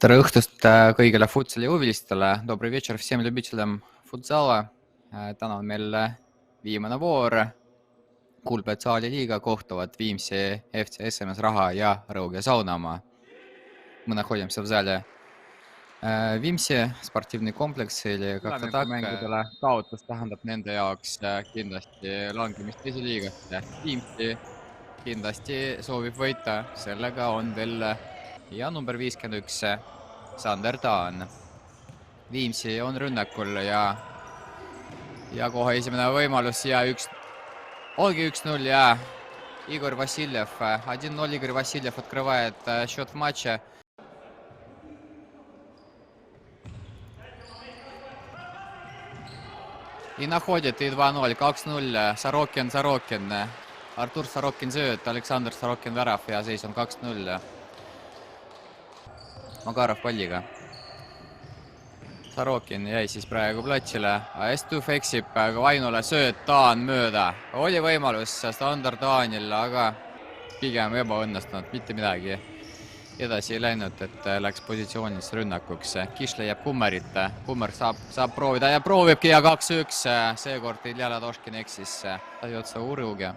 Tere õhtust kõigile futsali huvilistele. Добрый вечер всем любителям футзала. Täna on meil viimane voor. Kuulbet saali liiga kohtuvad Viimsi FC SMS Raha ja Rõuge Saunamaa. Мы находимся в зале Viimsi спортивный комплекс или как-то так. Mängudele kaotus tähendab nende jaoks kindlasti langemist teise liigasse. Viimsi kindlasti soovib võita. Sellega on veel ja number 51 Sander Taan. Viimsi on rünnakul ja kohe esimene võimalus ja ongi 1-0 ja Igor Vassiljev. 1-0 Igor Vassiljev открывает счет в матче. И находит и 2-0, 2-0. Сорокин. Артур Сорокин sööt, Aleksandr Sorokin värav ja seis on 2-0. Makarov palliga. Sorokin jäi siis praegu platsile. Estuf eksib Vainule, sööt Taan mööda. Oli võimalus standard Taanil, aga pigem ebaõnnestunud, mitte midagi edasi ei läinud, et läks positsioonis rünnakuks. Kiš leiab Kummerit. Kummer saab proovida ja proovibki ja 2-1. Seekord Ilja Ladoškin eksis. Отдается у Рыуге.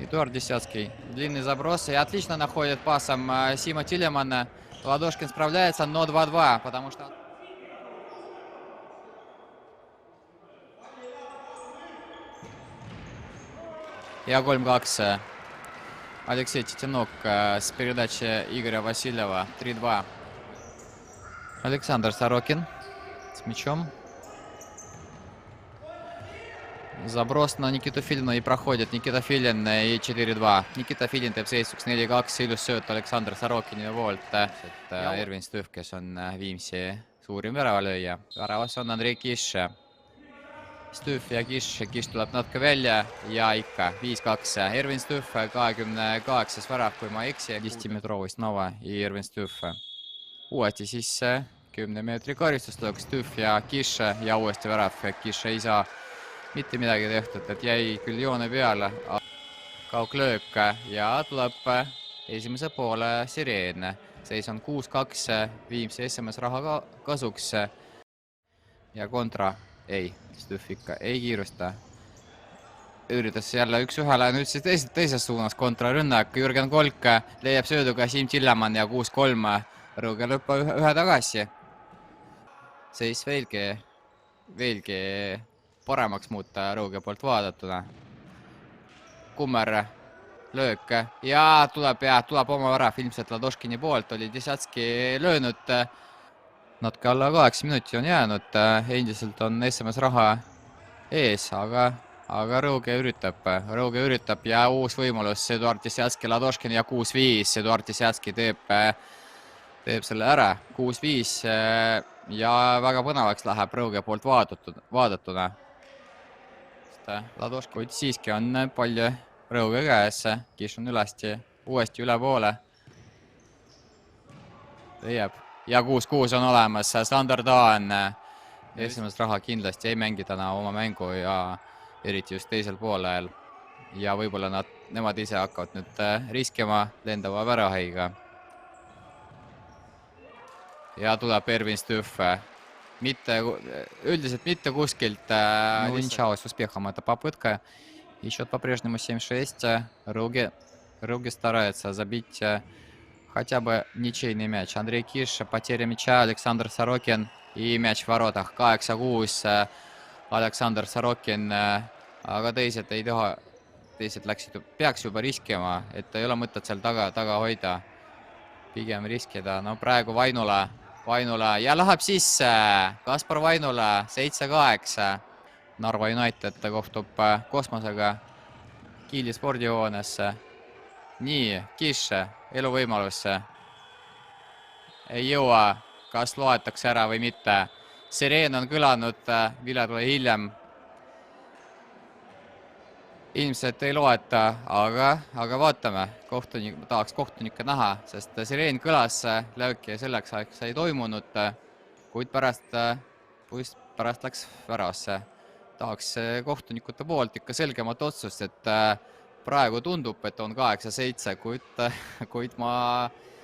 Эдуард Десятский. Длинный заброс. И отлично находит пасом Сима Тилеман. Ладошкин справляется, но 2-2, потому что... Ja 3-2. Алексей Титинок с передачи Игоря Васильева. 3-2. Александр Сорокин с мячом. Заброс на Никиту Филина и проходит. Никита Филин и 4-2. Никita Filin teeb seisuks 4-2. Ilus sööt Aleksandr Sorokini poolt. Ervin Stüv, kes on Viimsi suurim väravalööja. Väravas on Andrei Kiš. Stüv ja Kiš tuleb natuke välja ja ikka 5-2. Ervin Stüv 28. värav, kui ma eksi. 10-meetrovist Nova ja Ervin Stüv. Uuesti siis 10 meetri karistustlõuks Stüv ja Kiš ja uuesti värav. Kiš ei saa mitte midagi tehtud, et jäi küll joone peale. Kauklöök ja tuleb esimese poole Sireen. Seis on 6-2 Viimsi SMS Raha kasuks. Ja kontra ei, Stüv ikka ei kiirusta. Üritas jälle 1-1, nüüd siis teises suunas kontrarünnak. Jürgen Kolk leiab sööduga Siim Tillemann ja 6-3. Rõuge lõppa ühe tagasi. Seis veelgi paremaks muuta Rõuge poolt vaadatuna. Kummer löök ja tuleb oma värav ilmselt Ladoškini poolt. Oli Desjatski löönud. Natuke alla 8 minuti on jäänud. Endiselt on SMS Raha ees, aga Rõuge üritab ja uus võimalus Eduard Desjatski Ladoškini ja 6-5. Eduard Desjatski teeb selle ära. 6-5 ja väga põnevaks läheb Rõuge poolt vaadatuna. Ladoškin siiski on palju Rõuge käes. Kiš on uuesti üle poole. Leiab. Ja 6-6 on olemas. Sander Taan. SMS Raha kindlasti ei mängi täna oma mängu ja eriti just teisel poolel. Ja võib-olla nemad ise hakkavad nüüd riskima lendava väraheiga. Ja tuleb Ervin Stüv. Üldiselt mitte kuskilt. Ну, ничего, с успехом эта попытка. И счет по-прежнему 7-6. Рõuge старается забить хотя бы ничейный мяч. Андрей Киш, потеря мяча, Александр Сорокин и мяч в воротах. 8-6. Александр Сорокин, aga teised ei taha. Teised peaks juba riskima, et ei ole mõtet seal taga hoida. Pigem riskida. No praegu Vainula ja läheb sisse. Kaspar Vainula 7-8. Narva United kohtub Kosmosega Kiili spordihoonesse. Nii, Kiš, eluvõimalusse. Ei jõua, kas loetakse ära või mitte. Sireen on kõlanud, Vilja tule hiljem. Ilmselt ei loeta, aga vaatame. Tahaks kohtunikke näha, sest Sireen kõlas lööki ja selleks ajaks ei toimunud, kuid pärast läks väravasse. Tahaks kohtunikute poolt ikka selgemat otsust, et praegu tundub, et on 8-7, kuid ma